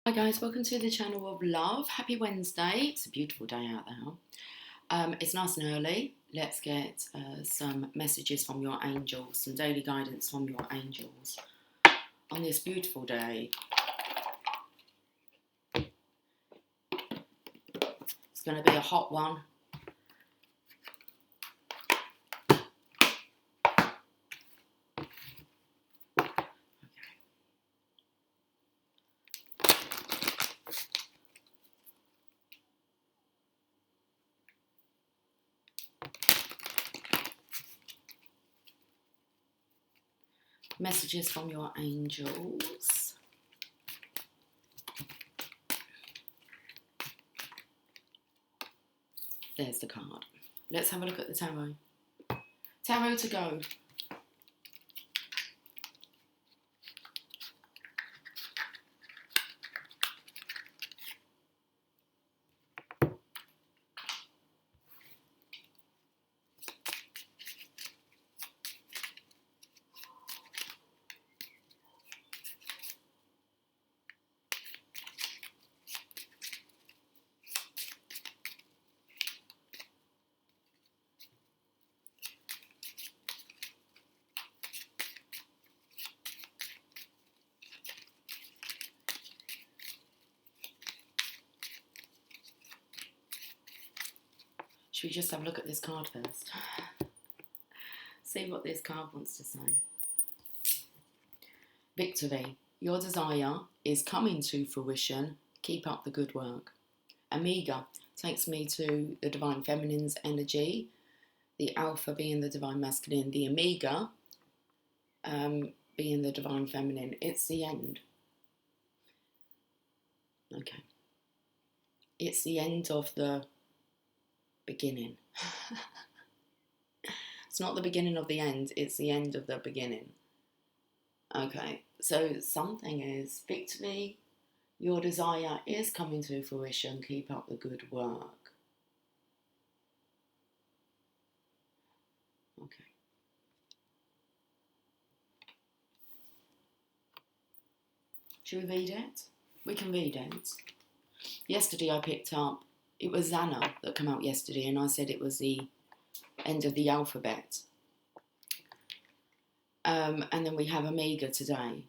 Hi guys, welcome to the channel of love. Happy Wednesday. It's a beautiful day out there. It's nice and early. Let's get some messages from your angels, some daily guidance from your angels on this beautiful day. It's going to be a hot one. Messages from your angels. There's the card. Let's have a look at the tarot. Tarot to go. Should we just have a look at this card first? See what this card wants to say. Victory. Your desire is coming to fruition. Keep up the good work. Amiga takes me to the divine feminine's energy, the alpha being the divine masculine, the omega being the divine feminine. It's the end. Okay. It's the end of the beginning. It's not the beginning of the end, it's the end of the beginning. Okay, so something is victory. Your desire is coming to fruition. Keep up the good work. Okay. Should we read it? We can read it. Yesterday I picked up, it was Xana that came out yesterday, and I said it was the end of the alphabet. And then we have Omega today.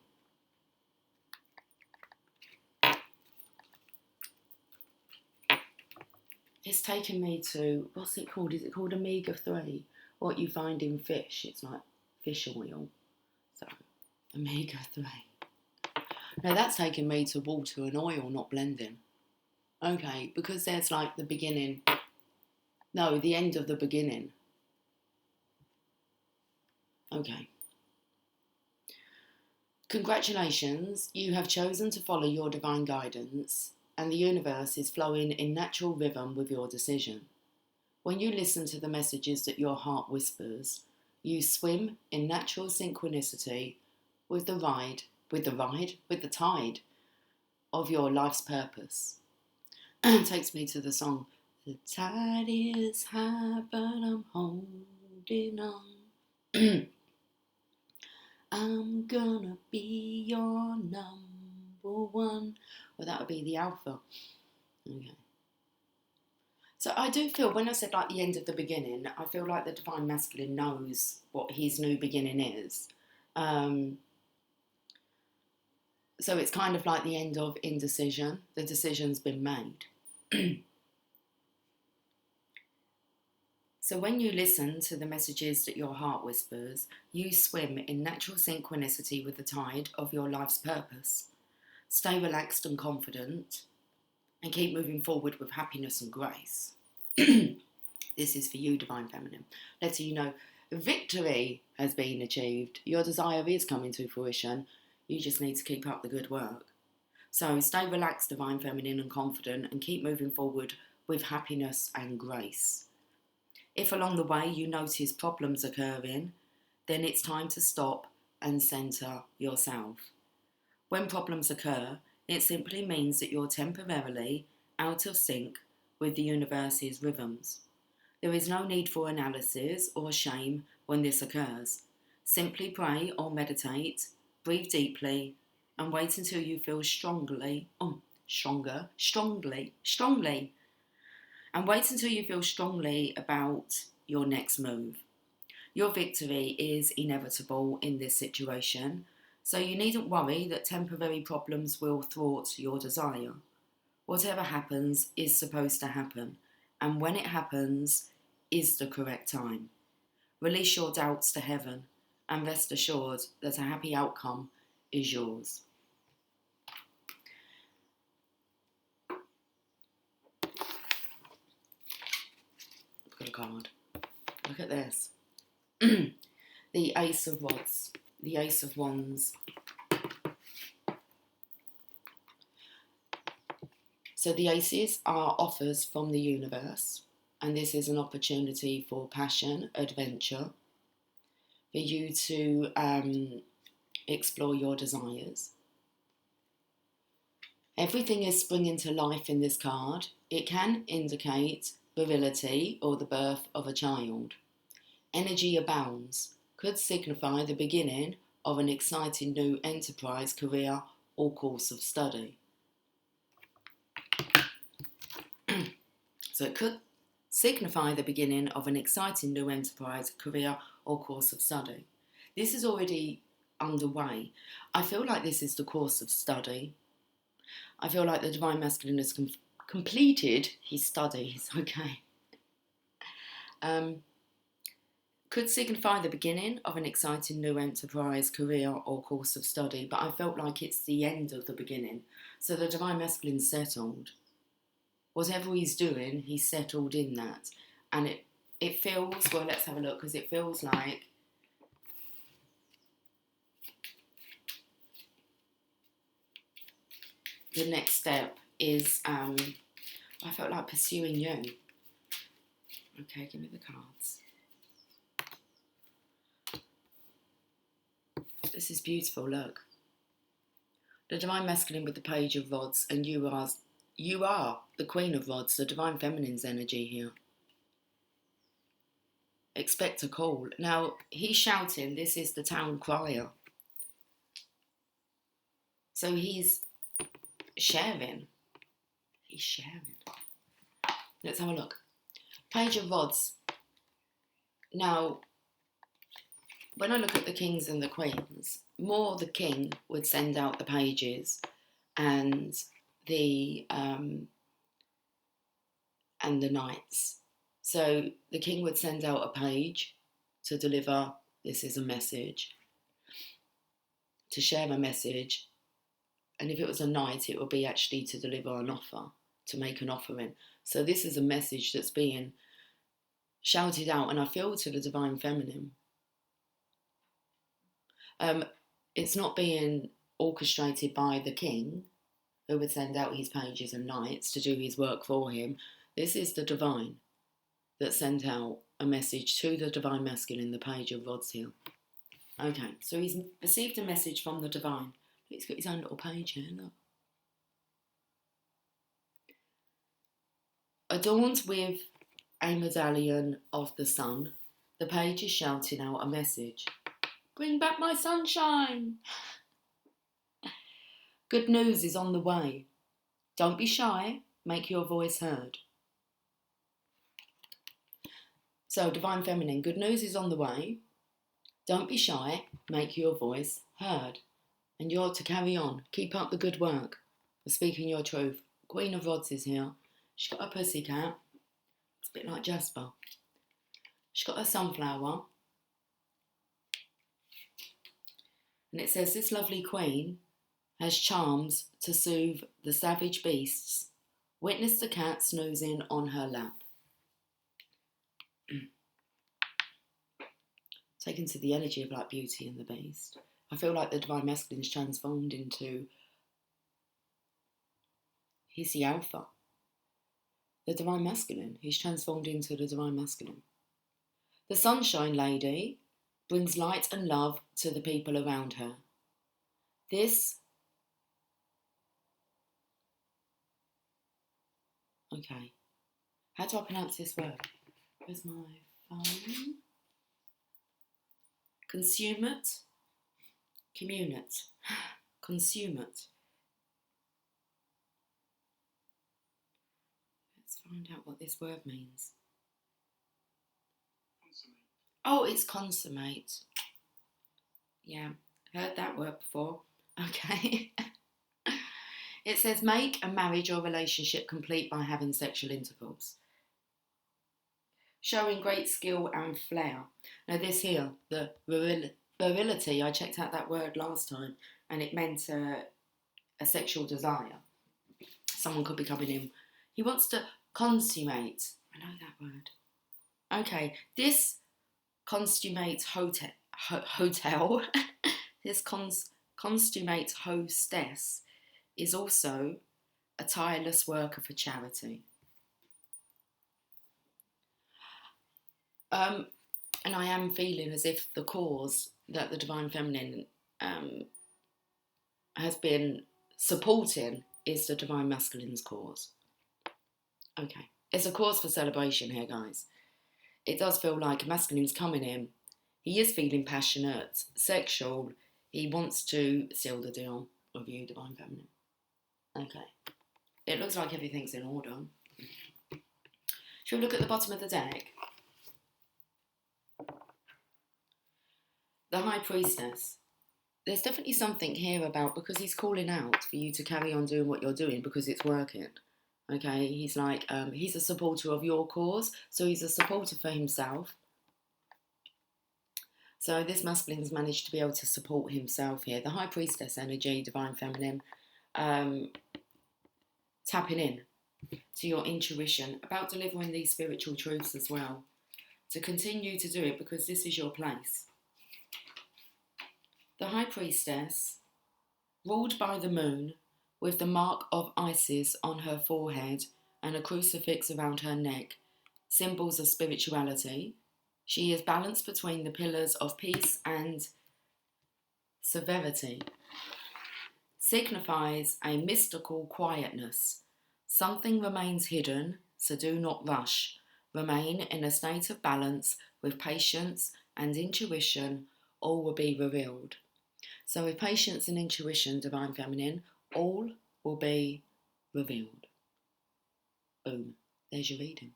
It's taken me to, what's it called? Is it called omega-3? What you find in fish. It's like fish oil. So, omega-3. Now that's taken me to water and oil, not blending. Okay, because there's like the beginning. No, the end of the beginning. Okay. Congratulations, you have chosen to follow your divine guidance, and the universe is flowing in natural rhythm with your decision. When you listen to the messages that your heart whispers, you swim in natural synchronicity with the tide of your life's purpose. It takes me to the song, the tide is high, but I'm holding on. I'm gonna be your number one. Well, that would be the alpha. Okay. So I do feel, when I said like the end of the beginning, I feel like the divine masculine knows what his new beginning is. So it's kind of like the end of indecision. The decision's been made. So when you listen to the messages that your heart whispers, you swim in natural synchronicity with the tide of your life's purpose. Stay relaxed and confident, and keep moving forward with happiness and grace. This is for you, Divine Feminine. Letting you know victory has been achieved. Your desire is coming to fruition. You just need to keep up the good work. So stay relaxed, Divine Feminine, and confident, and keep moving forward with happiness and grace. If along the way you notice problems occurring, then it's time to stop and centre yourself. When problems occur, it simply means that you're temporarily out of sync with the universe's rhythms. There is no need for analysis or shame when this occurs. Simply pray or meditate, breathe deeply, and wait until you feel strongly, and wait until you feel strongly about your next move. Your victory is inevitable in this situation, so you needn't worry that temporary problems will thwart your desire. Whatever happens is supposed to happen, and when it happens is the correct time. Release your doubts to heaven, and rest assured that a happy outcome is yours. I've got a card. Look at this. The Ace of Rods, the Ace of Wands. So the aces are offers from the universe, and this is an opportunity for passion, adventure, for you to explore your desires. Everything is springing to life in this card. It can indicate virility or the birth of a child. Energy abounds, could signify the beginning of an exciting new enterprise, career, or course of study. So it could signify the beginning of an exciting new enterprise, career, or course of study. This is already underway. I feel like this is the course of study. I feel like the Divine Masculine has completed his studies, okay. Could signify the beginning of an exciting new enterprise, career, or course of study, but I felt like it's the end of the beginning. So the Divine Masculine settled. Whatever he's doing, he's settled in that. And it feels, well, let's have a look, because it feels like the next step is, I felt like pursuing you. Okay, give me the cards. This is beautiful, look. The Divine Masculine with the Page of Rods, and you are the Queen of Rods, the Divine Feminine's energy here. Expect a call. Now, he's shouting, this is the town crier. So he's sharing. He's sharing. Let's have a look. Page of Rods. Now, when I look at the kings and the queens, more the king would send out the pages and the knights. So the king would send out a page to deliver, this is a message, to share a message. And if it was a knight, it would be actually to deliver an offer, to make an offering. So this is a message that's being shouted out, and I feel to the Divine Feminine. It's not being orchestrated by the king, who would send out his pages and knights to do his work for him. This is the divine that sent out a message to the Divine Masculine, the Page of Rods here. Okay, so he's received a message from the divine. He's got his own little page here, look. Adorned with a medallion of the sun, the page is shouting out a message. Bring back my sunshine! Good news is on the way. Don't be shy, make your voice heard. So, Divine Feminine, good news is on the way. Don't be shy, make your voice heard. And you're to carry on. Keep up the good work for speaking your truth. Queen of Rods is here. She's got a pussycat. It's a bit like Jasper. She's got a sunflower. And it says, this lovely queen has charms to soothe the savage beasts. Witness the cat snoozing on her lap. Taken to the energy of like Beauty and the Beast. I feel like the Divine Masculine's transformed into, he's the Alpha. The Divine Masculine, he's transformed into the Divine Masculine. The Sunshine Lady brings light and love to the people around her. This, okay, how do I pronounce this word? Where's my phone? Consummate, communate. Consummate. Let's find out what this word means. Consummate. Oh, it's consummate. Yeah, heard that word before. Okay. It says make a marriage or relationship complete by having sexual intercourse. Showing great skill and flair. Now this here, the virility, I checked out that word last time and it meant a sexual desire. Someone could be coming in. He wants to consummate. I know that word. Okay, this consummate hotel, this consummate hostess is also a tireless worker for charity. And I am feeling as if the cause that the Divine Feminine has been supporting is the Divine Masculine's cause. Okay, it's a cause for celebration here, guys. It does feel like Masculine's coming in. He is feeling passionate, sexual. He wants to seal the deal with you, Divine Feminine. Okay. It looks like everything's in order. Should we look at the bottom of the deck? The High Priestess. There's definitely something here about, because he's calling out for you to carry on doing what you're doing because it's working. Okay, he's like, he's a supporter of your cause, so he's a supporter for himself. So this masculine's managed to be able to support himself here. The High Priestess energy, Divine Feminine, tapping in to your intuition about delivering these spiritual truths as well. To continue to do it because this is your place. The High Priestess, ruled by the moon, with the mark of Isis on her forehead and a crucifix around her neck, symbols of spirituality. She is balanced between the pillars of peace and severity. Signifies a mystical quietness. Something remains hidden, so do not rush. Remain in a state of balance with patience and intuition, all will be revealed. So with patience and intuition, Divine Feminine, all will be revealed. Boom. There's your reading.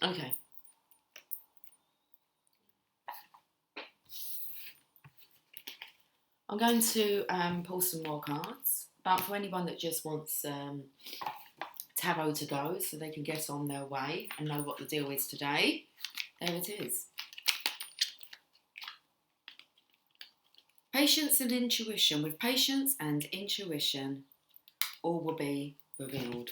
Okay. I'm going to pull some more cards, but for anyone that just wants tarot to go so they can get on their way and know what the deal is today, there it is. Patience and intuition. With patience and intuition, all will be revealed.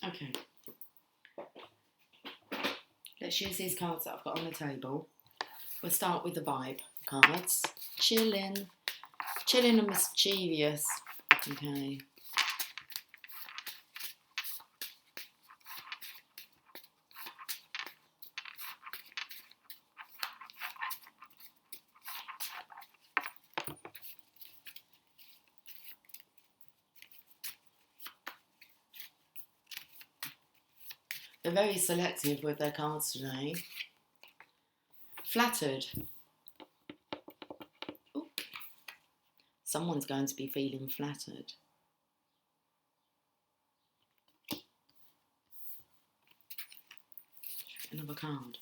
Okay. Let's use these cards that I've got on the table. We'll start with the vibe cards. Chilling and mischievous. Okay. They're very selective with their cards today. Flattered. Ooh. Someone's going to be feeling flattered. Another card.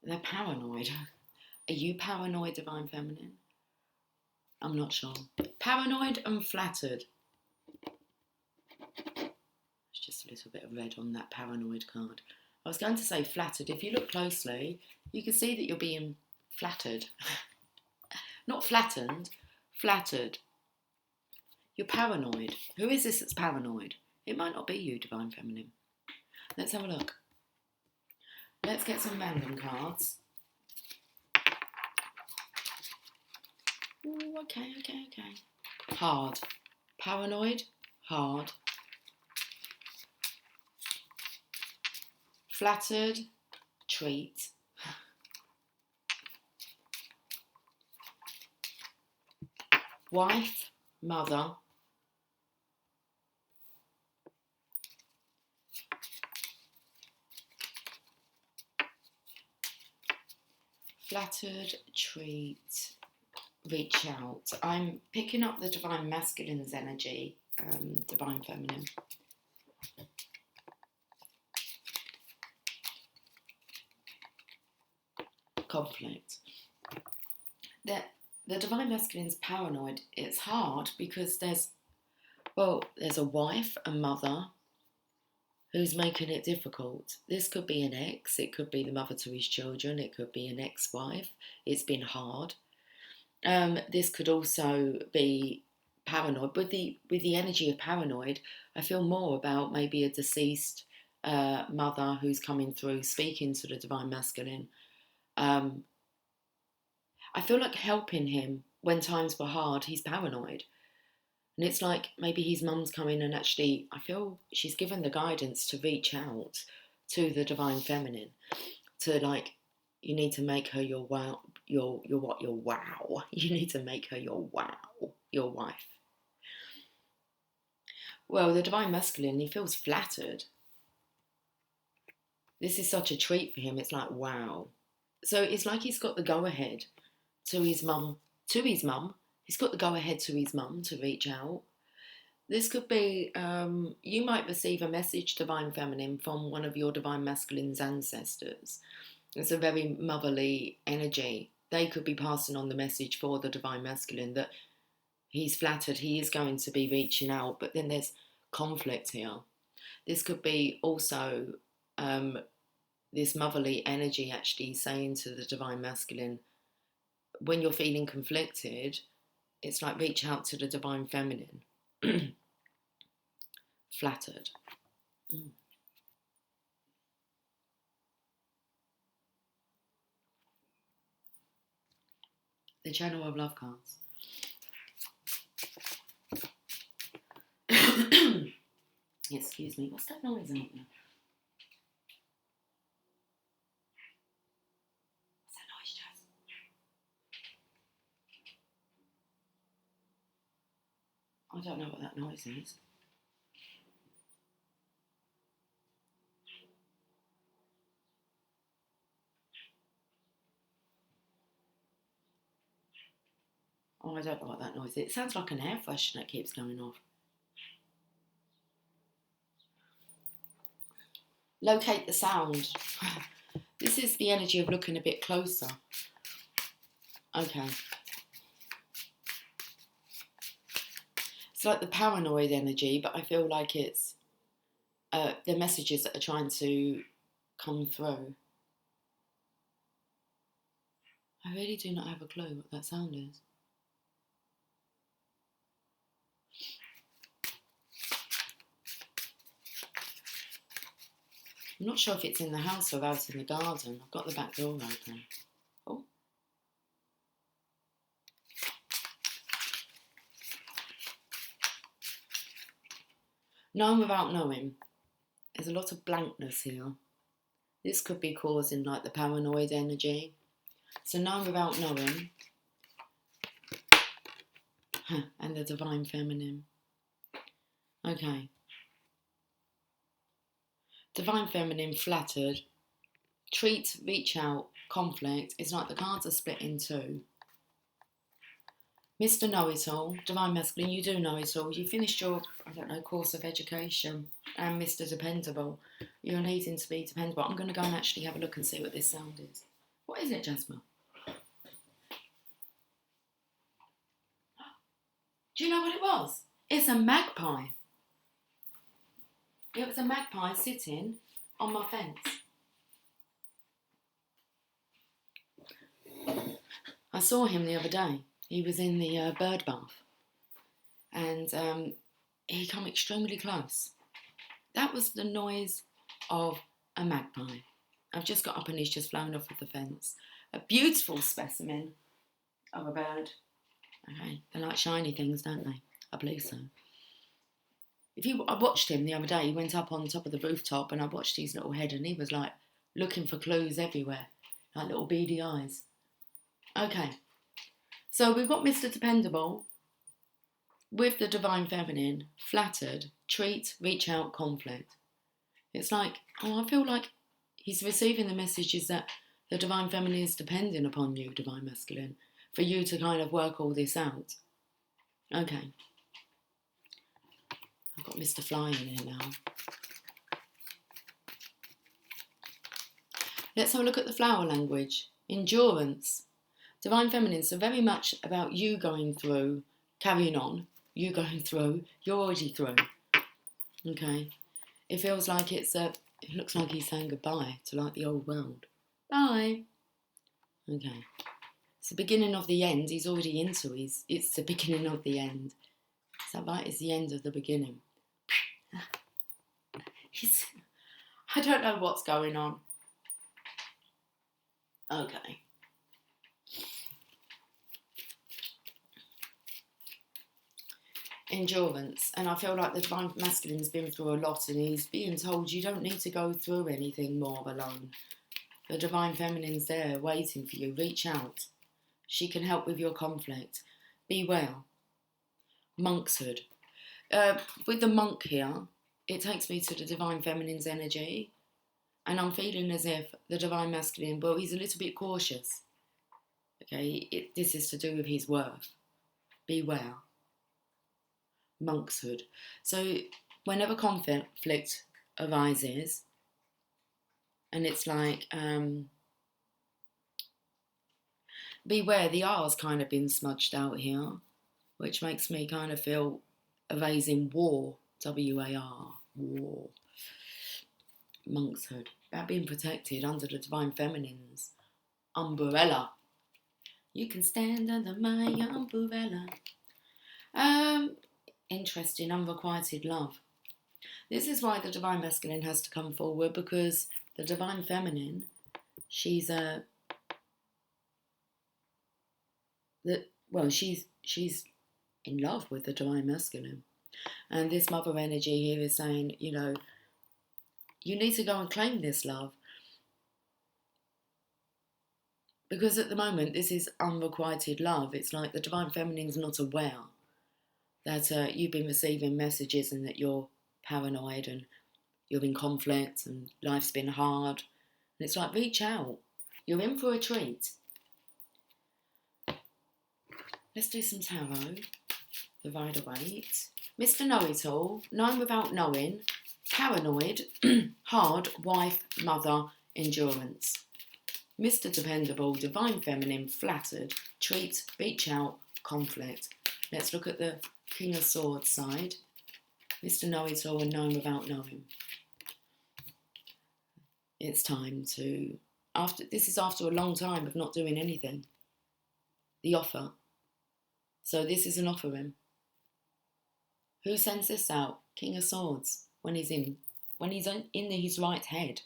They're paranoid. Are you paranoid, Divine Feminine? I'm not sure. Paranoid and flattered. Just a little bit of red on that paranoid card. I was going to say flattered. If you look closely, you can see that you're being flattered. Not flattened, flattered. You're paranoid. Who is this that's paranoid? It might not be you, Divine Feminine. Let's have a look. Let's get some random cards. Ooh, okay. Hard. Paranoid, hard. Flattered, treat. Wife, mother. Flattered, treat, reach out. I'm picking up the divine masculine's energy, divine feminine. Conflict. The divine masculine's paranoid. It's hard because there's a wife, a mother, who's making it difficult. This could be an ex, it could be the mother to his children, it could be an ex-wife. It's been hard. This could also be paranoid. With the energy of paranoid, I feel more about maybe a deceased mother who's coming through, speaking to the divine masculine. I feel like helping him when times were hard. He's paranoid. And it's like maybe his mum's coming and actually, I feel she's given the guidance to reach out to the divine feminine, to like, you need to make her your wow, your what, your wow. You need to make her your wow, your wife. Well, the divine masculine, he feels flattered. This is such a treat for him. It's like, wow. So it's like he's got the go-ahead to his mum. He's got the go-ahead to his mum to reach out. This could be, you might receive a message, divine feminine, from one of your divine masculine's ancestors. It's a very motherly energy. They could be passing on the message for the divine masculine that he's flattered, he is going to be reaching out, but then there's conflict here. This could be also this motherly energy actually saying to the divine masculine, when you're feeling conflicted, it's like reach out to the divine feminine. Flattered. The Channel of Love cards. Excuse me, what's that noise out there? What's that noise, Jazz? I don't know what that noise is. Oh, I don't know what that noise is. It sounds like an air freshener that keeps going off. Locate the sound. This is the energy of looking a bit closer. Okay. It's like the paranoid energy, but I feel like it's the messages that are trying to come through. I really do not have a clue what that sound is. I'm not sure if it's in the house or out in the garden. I've got the back door open. Oh. Knowing without knowing. There's a lot of blankness here. This could be causing like the paranoid energy. So knowing without knowing. And the divine feminine. Okay. Divine feminine, flattered. Treat, reach out, conflict. It's like the cards are split in two. Mr. Know-It-All, divine masculine, you do know it all. You finished your, course of education. And Mr. Dependable, you're needing to be dependable. I'm going to go and actually have a look and see what this sound is. What is it, Jasmine? Do you know what it was? It's a magpie. It was a magpie sitting on my fence. I saw him the other day. He was in the bird bath. And he come extremely close. That was the noise of a magpie. I've just got up and he's just flown off of the fence. A beautiful specimen of a bird. Okay, they like shiny things, don't they? I believe so. I watched him the other day. He went up on top of the rooftop, and I watched his little head, and he was like looking for clues everywhere, like little beady eyes. Okay, so we've got Mr. Dependable with the Divine Feminine, flattered, treat, reach out, conflict. It's like, oh, I feel like he's receiving the messages that the Divine Feminine is depending upon you, Divine Masculine, for you to kind of work all this out. Okay. I've got Mr. Fly in here now. Let's have a look at the flower language. Endurance. Divine Feminine, so very much about you going through, carrying on, you going through, you're already through. Okay. It feels like it looks like he's saying goodbye to like the old world. Bye. Okay. It's the beginning of the end. He's already into it's the beginning of the end. Is that right? It's the end of the beginning. I don't know what's going on. Okay. Endurance, and I feel like the Divine Masculine's been through a lot, and he's being told you don't need to go through anything more alone. The Divine Feminine's there waiting for you. Reach out. She can help with your conflict. Be well. Monkshood. With the monk here, it takes me to the Divine Feminine's energy, and I'm feeling as if the Divine Masculine, well, he's a little bit cautious. Okay, this is to do with his worth. Beware. Monkshood. So whenever conflict arises, and it's like, beware, the R's kind of been smudged out here, which makes me kind of feel erasing war, W-A-R, war. Monkshood, about being protected under the Divine Feminine's umbrella. You can stand under my umbrella. Interesting, unrequited love. This is why the Divine Masculine has to come forward, because the Divine Feminine, she's in love with the Divine Masculine. And this Mother energy here is saying, you know, you need to go and claim this love. Because at the moment, this is unrequited love. It's like the Divine Feminine's not aware that you've been receiving messages and that you're paranoid and you're in conflict and life's been hard. And it's like, reach out. You're in for a treat. Let's do some tarot. The Rider-Waite. Mr. Know-It-All, known without knowing, paranoid, hard, wife, mother, endurance. Mr. Dependable, Divine Feminine, flattered, treat, reach out, conflict. Let's look at the King of Swords side. Mr. Know-It-All and known without knowing. It's time to, this is after a long time of not doing anything. The offer. So this is an offering. Who sends this out? King of Swords. When he's in his right head.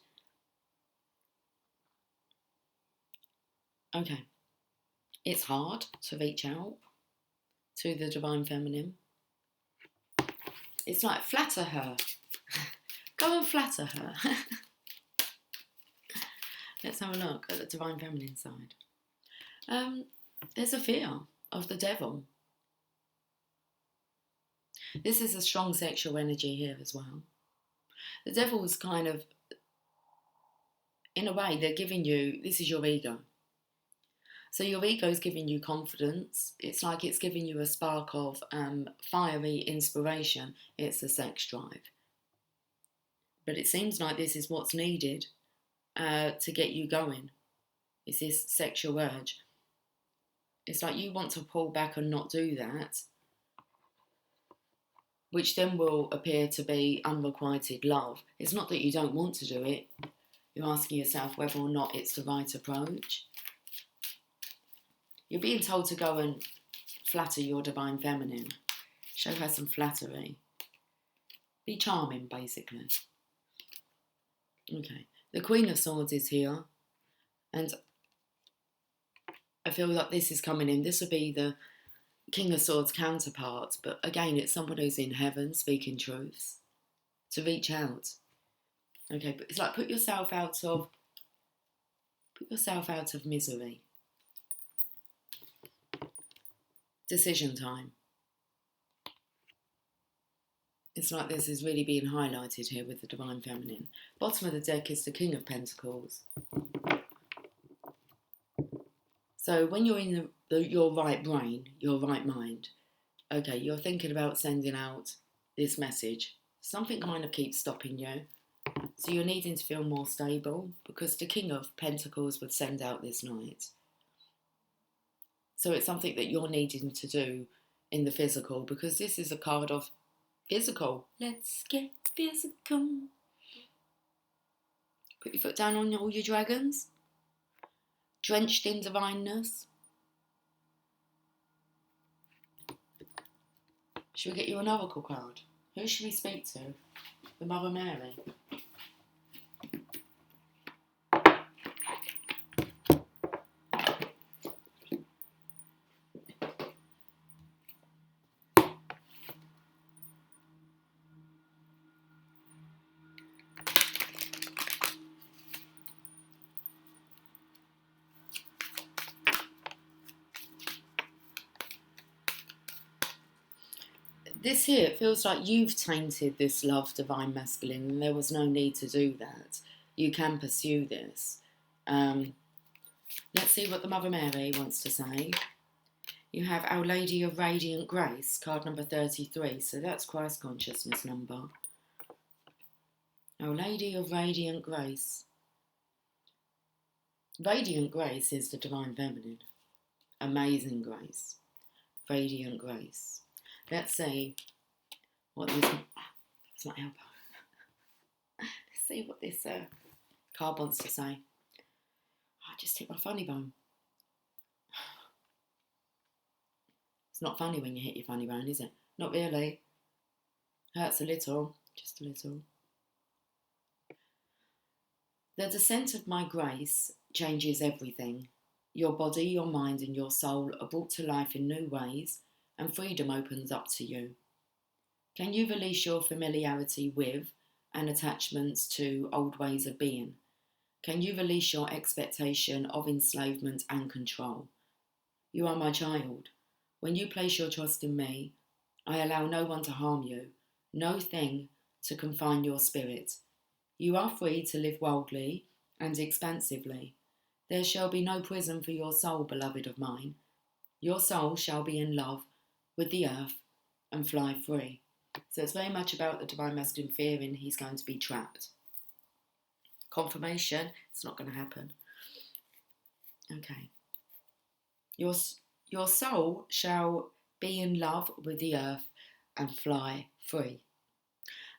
Okay. It's hard to reach out to the Divine Feminine. It's like, flatter her. Go and flatter her. Let's have a look at the Divine Feminine side. There's a fear of the devil. This is a strong sexual energy here as well. The devil is kind of, in a way, they're giving you, this is your ego. So your ego is giving you confidence. It's like it's giving you a spark of fiery inspiration. It's a sex drive. But it seems like this is what's needed to get you going. It's this sexual urge. It's like you want to pull back and not do that, which then will appear to be unrequited love. It's not that you don't want to do it. You're asking yourself whether or not it's the right approach. You're being told to go and flatter your Divine Feminine. Show her some flattery. Be charming, basically. Okay. The Queen of Swords is here. And I feel like this is coming in. This will be King of Swords counterpart, but again, it's someone who's in heaven speaking truths. To reach out. Okay, but it's like put yourself out of misery. Decision time. It's like this is really being highlighted here with the Divine Feminine. Bottom of the deck is the King of Pentacles. So when you're in your right brain, your right mind, okay, you're thinking about sending out this message. Something kind of keeps stopping you. So you're needing to feel more stable because the King of Pentacles would send out this night. So it's something that you're needing to do in the physical because this is a card of physical. Let's get physical. Put your foot down on all your dragons. Drenched in divineness. Should we get you an oracle card? Who should we speak to? The Mother Mary. This here, it feels like you've tainted this love, divine masculine, and there was no need to do that. You can pursue this. Let's see what the Mother Mary wants to say. You have Our Lady of Radiant Grace, card number 33, so that's Christ consciousness number. Our Lady of Radiant Grace. Radiant Grace is the Divine Feminine. Amazing grace. Radiant Grace. Let's see what this... It's my elbow. Let's see what this card wants to say. I just hit my funny bone. It's not funny when you hit your funny bone, is it? Not really. Hurts a little, just a little. The descent of my grace changes everything. Your body, your mind and your soul are brought to life in new ways and freedom opens up to you. Can you release your familiarity with and attachments to old ways of being? Can you release your expectation of enslavement and control? You are my child. When you place your trust in me, I allow no one to harm you, no thing to confine your spirit. You are free to live wildly and expansively. There shall be no prison for your soul, beloved of mine. Your soul shall be in love with the earth and fly free. So it's very much about the divine masculine fearing he's going to be trapped. Confirmation, it's not going to happen. Okay. Your soul shall be in love with the earth and fly free.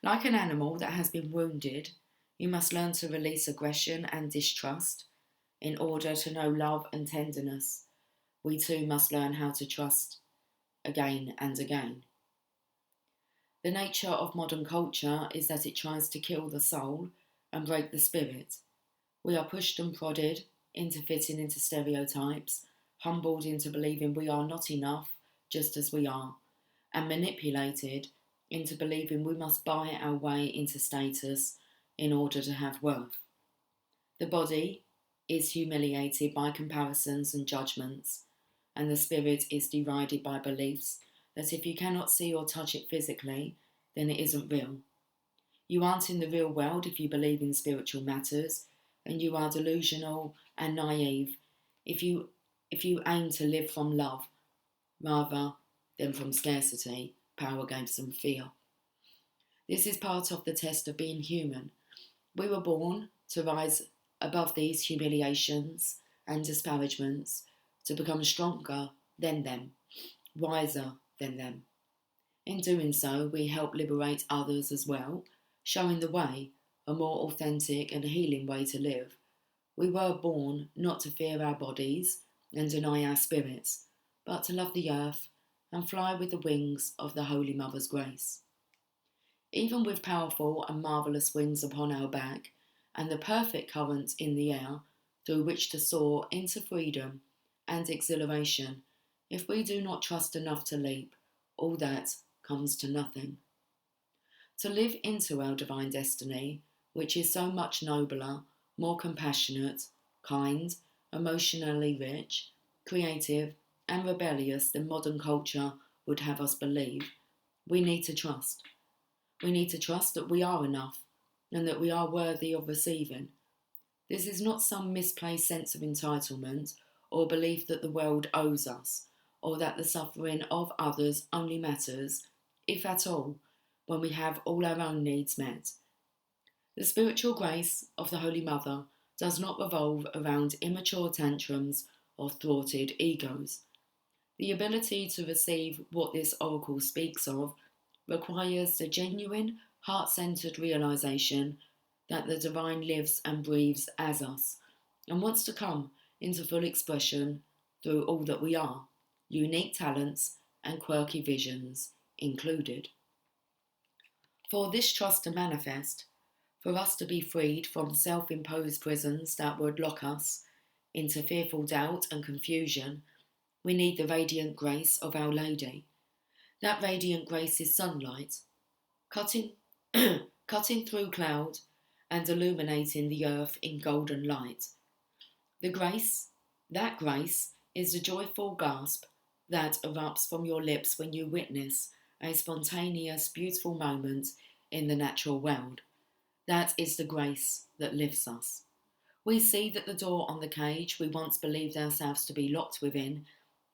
Like an animal that has been wounded, you must learn to release aggression and distrust in order to know love and tenderness. We too must learn how to trust again and again. The nature of modern culture is that it tries to kill the soul and break the spirit. We are pushed and prodded into fitting into stereotypes, humbled into believing we are not enough just as we are, and manipulated into believing we must buy our way into status in order to have worth. The body is humiliated by comparisons and judgments, and the spirit is derided by beliefs that if you cannot see or touch it physically, then it isn't real. You aren't in the real world if you believe in spiritual matters, and you are delusional and naive if you aim to live from love rather than from scarcity, power, games and fear. This is part of the test of being human. We were born to rise above these humiliations and disparagements, to become stronger than them, wiser than them. In doing so, we help liberate others as well, showing the way, a more authentic and healing way to live. We were born not to fear our bodies and deny our spirits, but to love the earth and fly with the wings of the Holy Mother's grace. Even with powerful and marvellous wings upon our back, and the perfect current in the air through which to soar into freedom and exhilaration, If we do not trust enough to leap, all that comes to nothing. To live into our divine destiny, which is so much nobler, more compassionate, kind, emotionally rich, creative, and rebellious than modern culture would have us believe, we need to trust. We need to trust that we are enough and that we are worthy of receiving. This is not some misplaced sense of entitlement or belief that the world owes us, or that the suffering of others only matters, if at all, when we have all our own needs met. The spiritual grace of the Holy Mother does not revolve around immature tantrums or thwarted egos. The ability to receive what this oracle speaks of requires the genuine, heart-centered realization that the divine lives and breathes as us and wants to come into full expression through all that we are, unique talents and quirky visions included. For this trust to manifest, for us to be freed from self-imposed prisons that would lock us into fearful doubt and confusion, we need the radiant grace of Our Lady. That radiant grace is sunlight, cutting, cutting through cloud and illuminating the earth in golden light. That grace, is the joyful gasp that erupts from your lips when you witness a spontaneous, beautiful moment in the natural world. That is the grace that lifts us. We see that the door on the cage we once believed ourselves to be locked within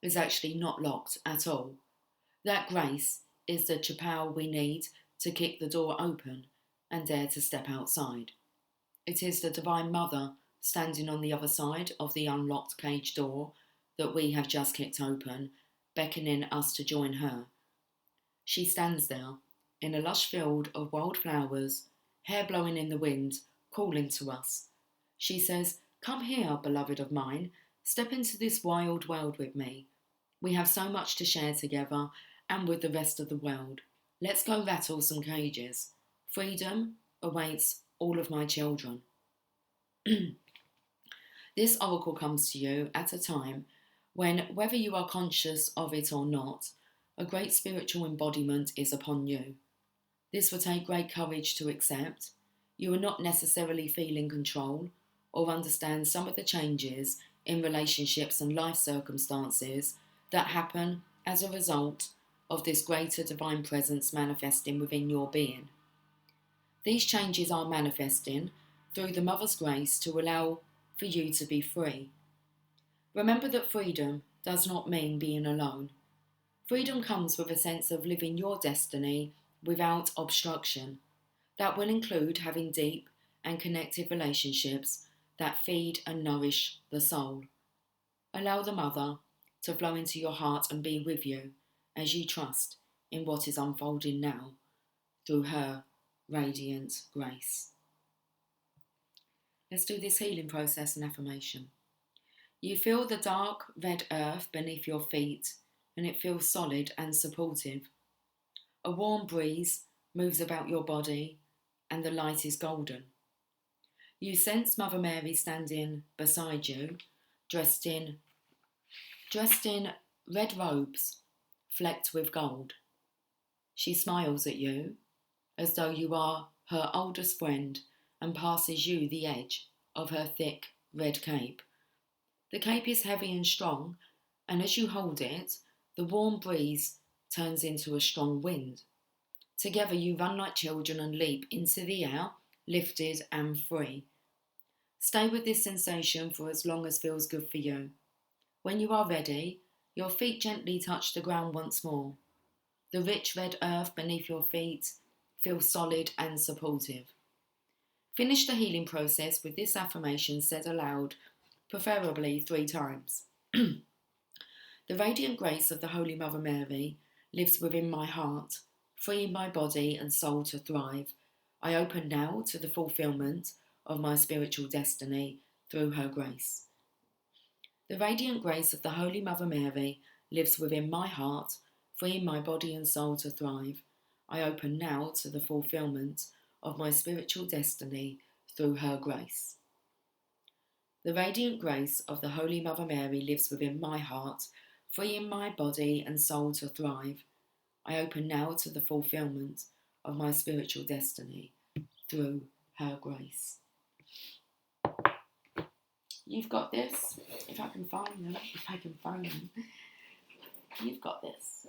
is actually not locked at all. That grace is the chappelle we need to kick the door open and dare to step outside. It is the Divine Mother standing on the other side of the unlocked cage door that we have just kicked open, beckoning us to join her. She stands there, in a lush field of wild flowers, hair blowing in the wind, calling to us. She says, "Come here, beloved of mine, step into this wild world with me. We have so much to share together and with the rest of the world. Let's go rattle some cages. Freedom awaits all of my children." This oracle comes to you at a time when, whether you are conscious of it or not, a great spiritual embodiment is upon you. This will take great courage to accept. You are not necessarily feeling control or understand some of the changes in relationships and life circumstances that happen as a result of this greater divine presence manifesting within your being. These changes are manifesting through the Mother's grace to allow for you to be free. Remember that freedom does not mean being alone. Freedom comes with a sense of living your destiny without obstruction. That will include having deep and connected relationships that feed and nourish the soul. Allow the Mother to flow into your heart and be with you as you trust in what is unfolding now through her radiant grace. Let's do this healing process and affirmation. You feel the dark red earth beneath your feet and it feels solid and supportive. A warm breeze moves about your body and the light is golden. You sense Mother Mary standing beside you, dressed in red robes flecked with gold. She smiles at you as though you are her oldest friend and passes you the edge of her thick red cape. The cape is heavy and strong, and as you hold it, the warm breeze turns into a strong wind. Together you run like children and leap into the air, lifted and free. Stay with this sensation for as long as feels good for you. When you are ready, your feet gently touch the ground once more. The rich red earth beneath your feet feels solid and supportive. Finish the healing process with this affirmation said aloud, preferably 3 times. The radiant grace of the Holy Mother Mary lives within my heart, freeing my body and soul to thrive. I open now to the fulfillment of my spiritual destiny through her grace. The radiant grace of the Holy Mother Mary lives within my heart, freeing my body and soul to thrive. I open now to the fulfillment of my spiritual destiny through her grace. The radiant grace of the Holy Mother Mary lives within my heart, freeing my body and soul to thrive. I open now to the fulfillment of my spiritual destiny through her grace. You've got this. If I can find them. You've got this.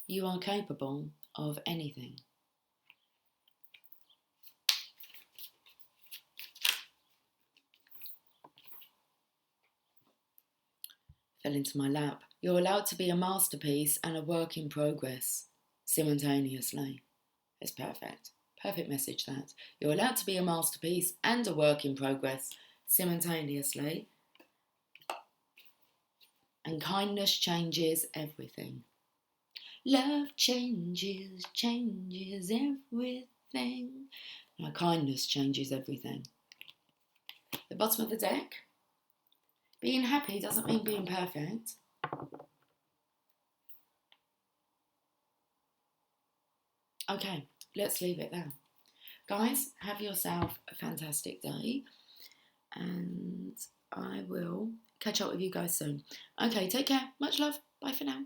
You are capable of anything. Fell into my lap. You're allowed to be a masterpiece and a work in progress simultaneously. It's perfect. Perfect message, that. You're allowed to be a masterpiece and a work in progress simultaneously. And kindness changes everything. Love changes everything. Now, kindness changes everything. The bottom of the deck. Being happy doesn't mean being perfect. Okay, let's leave it there. Guys, have yourself a fantastic day. And I will catch up with you guys soon. Okay, take care. Much love. Bye for now.